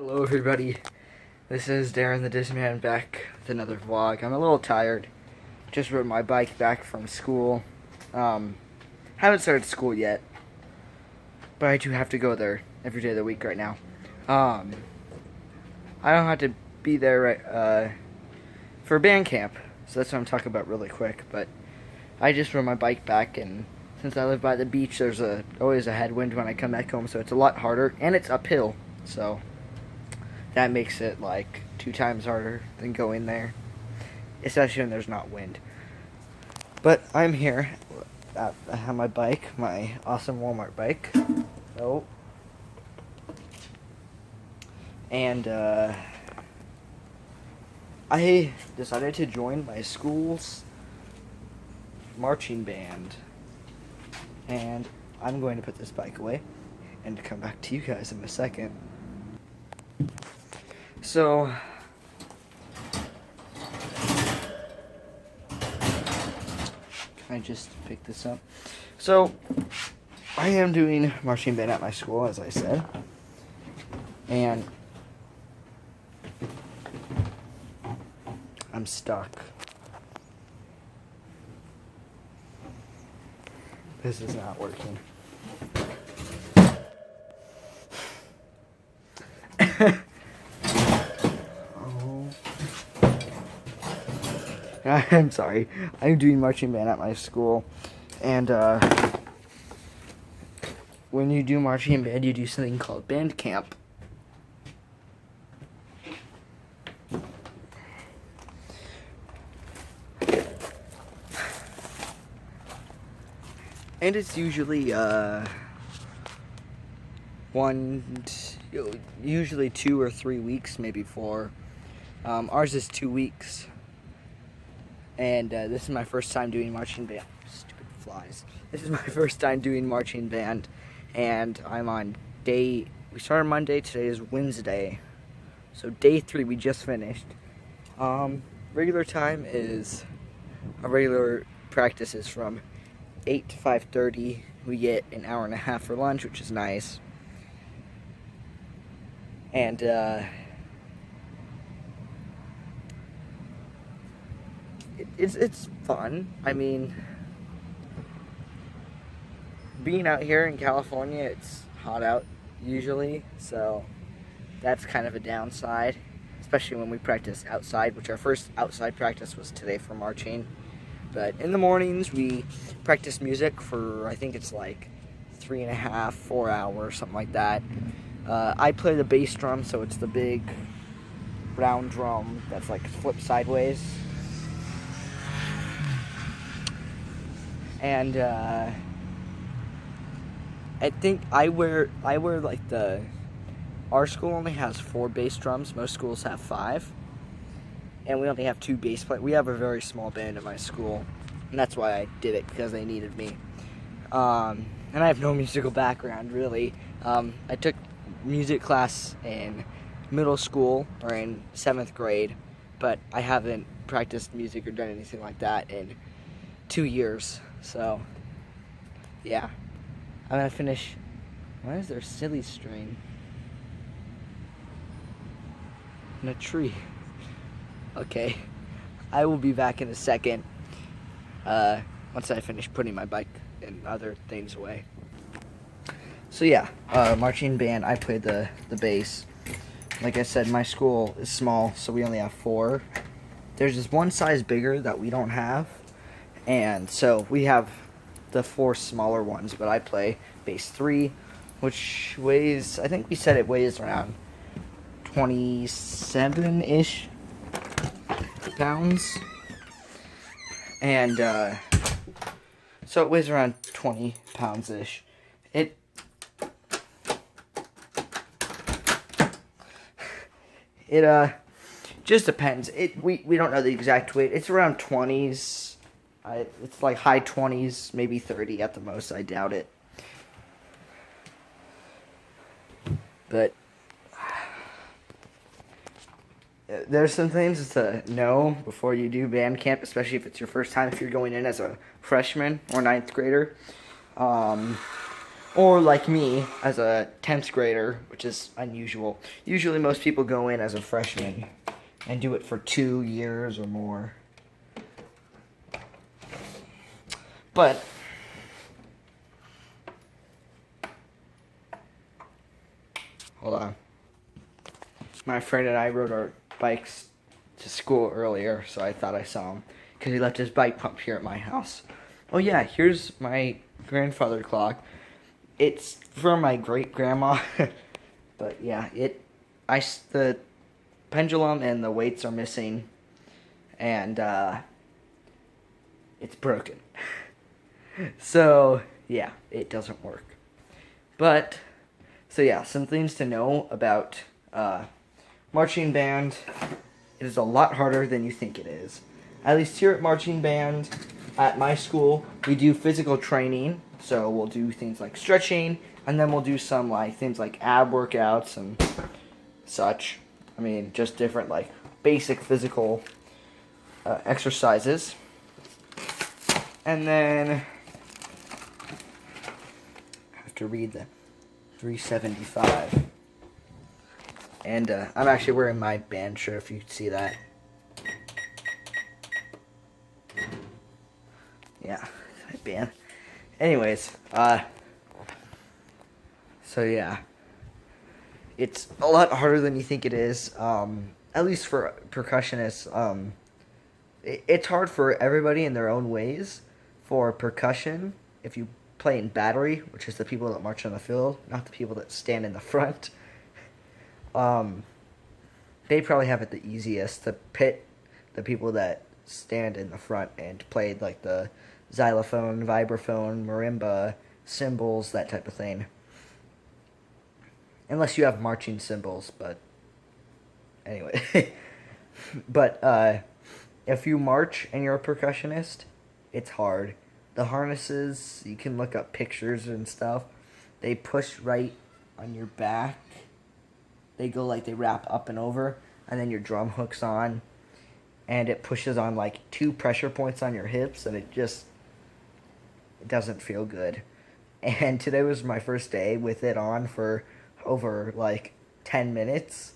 Hello everybody, this is Darren the Disman back with another vlog. I'm a little tired. Just rode my bike back from school. Haven't started school yet, but I do have to go there every day of the week right now. I don't have to be there for band camp, so that's what I'm talking about really quick. But I just rode my bike back, and since I live by the beach, there's always a headwind when I come back home, so it's a lot harder, and it's uphill, so that makes it like 2 times harder than going there, especially when there's not wind. But I'm here. I have my bike, my awesome Walmart bike. Oh. And I decided to join my school's marching band. And I'm going to put this bike away and come back to you guys in a second. So, can I just pick this up? So, I am doing marching band at my school, as I said. And I'm stuck. This is not working. I'm sorry. I'm doing marching band at my school, and when you do marching band, you do something called band camp. And it's usually usually 2 or 3 weeks, maybe 4. Ours is 2 weeks. And this is my first time doing marching band. Stupid flies. This is my first time doing marching band. And I'm on we started Monday, today is Wednesday. So day 3 we just finished. Regular time is, our regular practice is from 8 to 5:30. We get an hour and a half for lunch, which is nice. And it's fun. I mean, being out here in California, it's hot out usually, so that's kind of a downside, especially when we practice outside, which our first outside practice was today for marching. But in the mornings, we practice music for, I think it's like 3.5, 4 hours, something like that. I play the bass drum, so it's the big round drum that's like flipped sideways. And I think I wear like our school only has 4 bass drums. Most schools have 5. And we only have 2 bass players. We have a very small band at my school, and that's why I did it, because they needed me. And I have no musical background, really. I took music class in middle school, or in 7th grade, but I haven't practiced music or done anything like that in 2 years. So, yeah. I'm gonna finish. Why is there a silly string in a tree? Okay, I will be back in a second, once I finish putting my bike and other things away. So yeah, marching band, I play the bass. Like I said, my school is small, so we only have 4. There's just one size bigger that we don't have, and so we have the 4 smaller ones, but I play bass 3, which weighs, I think we said it weighs around 27-ish pounds, and so it weighs around 20 pounds ish. It just depends. We don't know the exact weight. It's around 20s. It's like high 20s, maybe 30 at the most. I doubt it. But there's some things to know before you do band camp, especially if it's your first time, if you're going in as a freshman or 9th grader. Or like me, as a 10th grader, which is unusual. Usually most people go in as a freshman and do it for 2 years or more. But hold on. My friend and I rode our bikes to school earlier, so I thought I saw him because he left his bike pump here at my house. Oh yeah, here's my grandfather clock. It's from my great grandma, but yeah, the pendulum and the weights are missing, and it's broken. So yeah, it doesn't work. But so yeah, some things to know about marching band. It is a lot harder than you think it is. At least here at marching band, at my school, we do physical training. So we'll do things like stretching, and then we'll do some like things like ab workouts and such. I mean, just different like basic physical exercises. And then I have to read the 375. And I'm actually wearing my band shirt, if you can see that. Yeah, my band. Anyways, so yeah. It's a lot harder than you think it is, at least for percussionists. It's hard for everybody in their own ways. For percussion, if you play in battery, which is the people that march on the field, not the people that stand in the front, they probably have it the easiest to pit the people that stand in the front and play like the xylophone, vibraphone, marimba, cymbals, that type of thing. Unless you have marching cymbals, but anyway. But if you march and you're a percussionist, it's hard. The harnesses, you can look up pictures and stuff. They push right on your back. They go like they wrap up and over, and then your drum hook's on, and it pushes on like 2 pressure points on your hips, and it doesn't feel good. And today was my first day with it on for over like 10 minutes.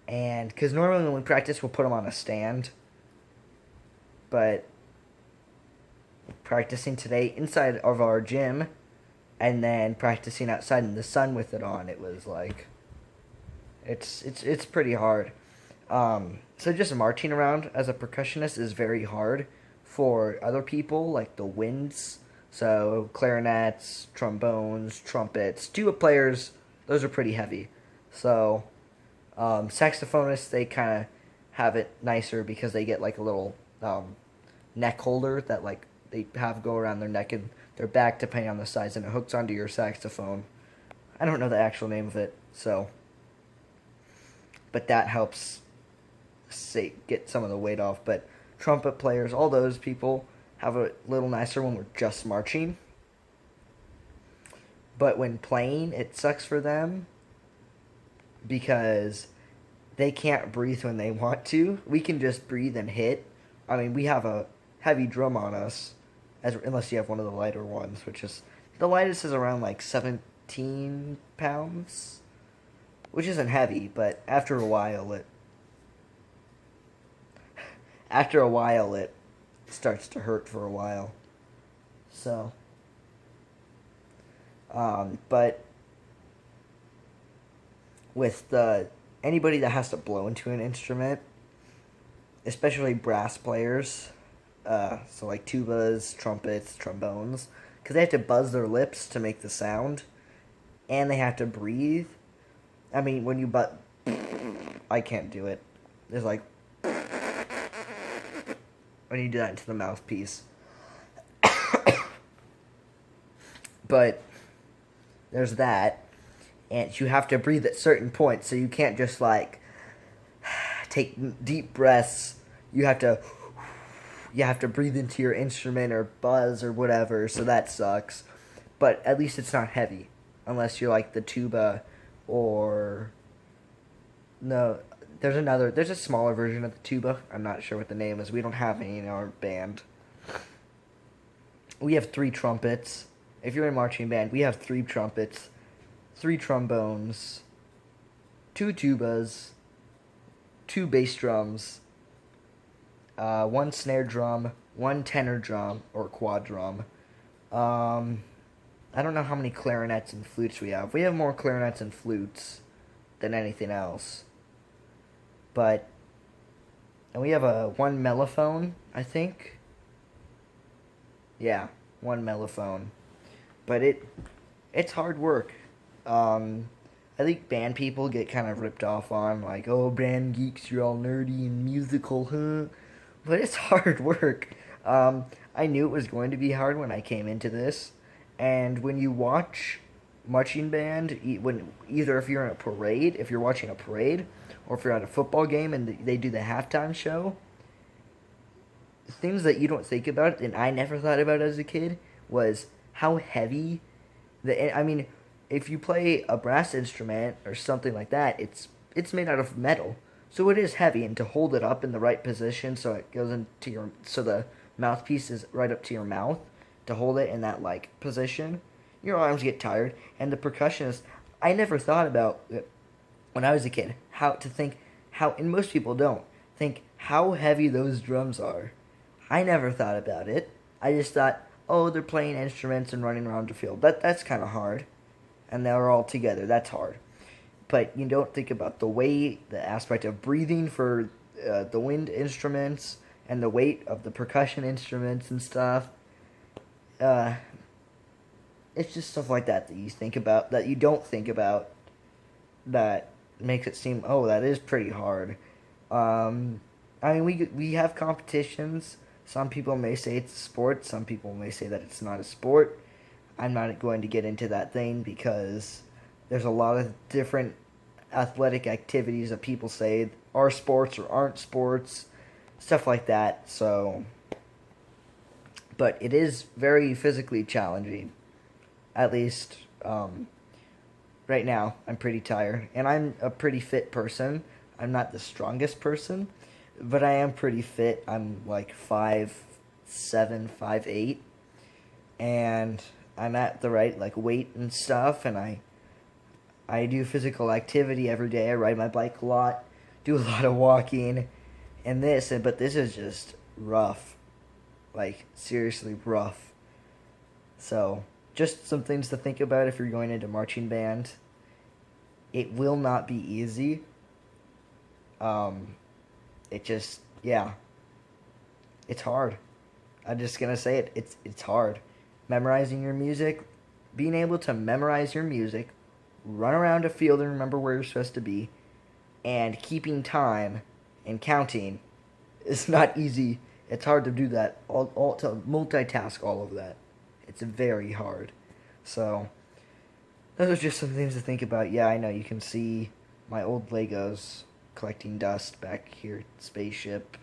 And because normally when we practice, we'll put them on a stand, but practicing today inside of our gym and then practicing outside in the sun with it on, it was like it's pretty hard. So just marching around as a percussionist is very hard for other people, like the winds. So clarinets, trombones, trumpets, tuba players, those are pretty heavy. So saxophonists, they kind of have it nicer because they get like a little neck holder that like they have go around their neck and their back depending on the size, and it hooks onto your saxophone. I don't know the actual name of it, so, but that helps get some of the weight off. But trumpet players, all those people have a little nicer when we're just marching. But when playing, it sucks for them because they can't breathe when they want to. We can just breathe and hit. I mean, we have a heavy drum on us, unless you have one of the lighter ones, which is, the lightest is around like 17 pounds, which isn't heavy, but after a while it starts to hurt for a while. So, but with anybody that has to blow into an instrument, especially brass players, so like tubas, trumpets, trombones, because they have to buzz their lips to make the sound, and they have to breathe. I mean, when you I can't do it. There's like when you do that into the mouthpiece. But there's that, and you have to breathe at certain points, so you can't just like take deep breaths. You have to breathe into your instrument or buzz or whatever, so that sucks. But at least it's not heavy, unless you're like the tuba or no. There's a smaller version of the tuba. I'm not sure what the name is. We don't have any in our band. We have 3 trumpets, if you're in marching band, we have 3 trumpets, 3 trombones, 2 tubas, 2 bass drums, 1 snare drum, 1 tenor drum or quad drum. I don't know how many clarinets and flutes we have. We have more clarinets and flutes than anything else. But and we have a 1 mellophone, I think. Yeah, 1 mellophone. But it's hard work. I think band people get kind of ripped off on, like, oh, band geeks, you're all nerdy and musical, huh? But it's hard work. I knew it was going to be hard when I came into this, and when you watch marching band, when either if you're in a parade, if you're watching a parade, or if you're at a football game and they do the halftime show, things that you don't think about, and I never thought about as a kid, was how heavy I mean, if you play a brass instrument or something like that, it's made out of metal, so it is heavy, and to hold it up in the right position so it goes into so the mouthpiece is right up to your mouth, to hold it in that like position, your arms get tired. And the percussionist, I never thought about it when I was a kid, and most people don't think how heavy those drums are. I never thought about it. I just thought, oh, they're playing instruments and running around the field. That's kind of hard. And they're all together. That's hard. But you don't think about the weight, the aspect of breathing for the wind instruments, and the weight of the percussion instruments and stuff. It's just stuff like that you think about, that you don't think about, that makes it seem, oh, that is pretty hard. I mean, we have competitions. Some people may say it's a sport. Some people may say that it's not a sport. I'm not going to get into that thing because there's a lot of different athletic activities that people say are sports or aren't sports, stuff like that. So, but it is very physically challenging. At least right now, I'm pretty tired, and I'm a pretty fit person. I'm not the strongest person, but I am pretty fit. I'm like 5'7", 5'8", and I'm at the right like weight and stuff, and I do physical activity every day. I ride my bike a lot, do a lot of walking, but this is just rough, like seriously rough. So just some things to think about if you're going into marching band. It will not be easy. It just, yeah, it's hard. I'm just gonna say it. It's hard. Memorizing your music, being able to memorize your music, run around a field and remember where you're supposed to be, and keeping time and counting is not easy. It's hard to do that. All to multitask all of that. It's very hard. So those are just some things to think about. Yeah, I know you can see my old Legos collecting dust back here, spaceship,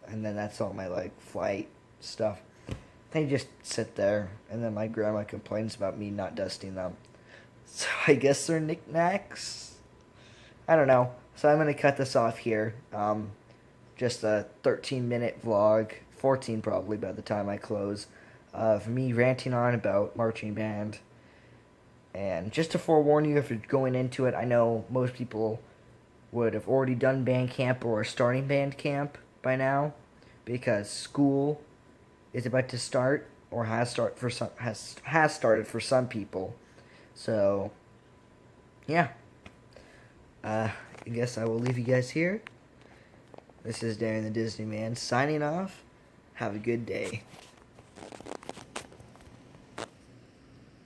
and then that's all my like flight stuff. They just sit there, and then my grandma complains about me not dusting them. So I guess they're knickknacks. I don't know. So I'm gonna cut this off here. Just a 13-minute vlog, 14 probably by the time I close, of me ranting on about marching band. And just to forewarn you, if you're going into it, I know most people would have already done band camp or are starting band camp by now, because school is about to start, or has started for some people. So yeah, I guess I will leave you guys here. This is Darren the Disney Man signing off. Have a good day.